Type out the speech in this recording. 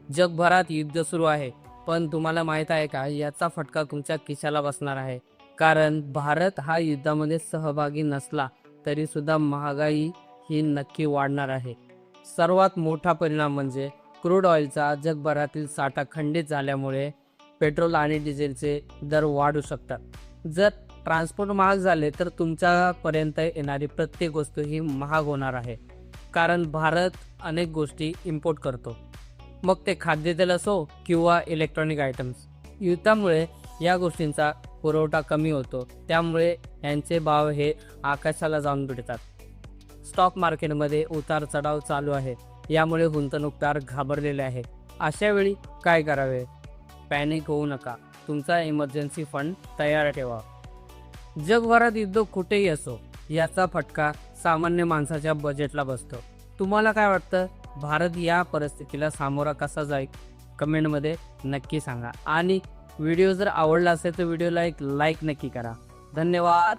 जगभरात युद्ध सुरू आहे, पण तुम्हाला माहीत आहे का याचा फटका तुमच्या खिशाला बसणार आहे. कारण भारत हा युद्धामध्ये सहभागी नसला तरी सुद्धा महागाई ही नक्की वाढणार आहे. सर्वात मोठा परिणाम म्हणजे क्रूड ऑइलचा जगभरातील साठा खंडित झाल्यामुळे पेट्रोल आणि डिझेलचे दर वाढू शकतात. जर ट्रान्सपोर्ट महाग झाले तर तुमच्यापर्यंत येणारी प्रत्येक वस्तू ही महाग होणार आहे. कारण भारत अनेक गोष्टी इम्पोर्ट करतो, मग ते खाद्यतेल असो किंवा इलेक्ट्रॉनिक आयटम्स. युद्धामुळे या गोष्टींचा पुरवठा कमी होतो, त्यामुळे यांचे भाव हे आकाशाला जाऊन भिडतात. स्टॉक मार्केटमध्ये उतार चढाव चालू आहे, यामुळे गुंतवणूकदार घाबरलेले आहेत. अशा वेळी काय करावे? पॅनिक होऊ नका, तुमचा इमर्जन्सी फंड तयार ठेवा. जगभरात युद्ध कुठेही असो, याचा फटका सामान्य माणसाच्या बजेटला बसतो. तुम्हाला काय वाटतं, भारत या परिस्थितीला सामोरा कसा जाईल? कमेंटमध्ये नक्की सांगा. आणि व्हिडिओ जर आवडला असेल तर व्हिडिओला एक लाईक नक्की करा. धन्यवाद.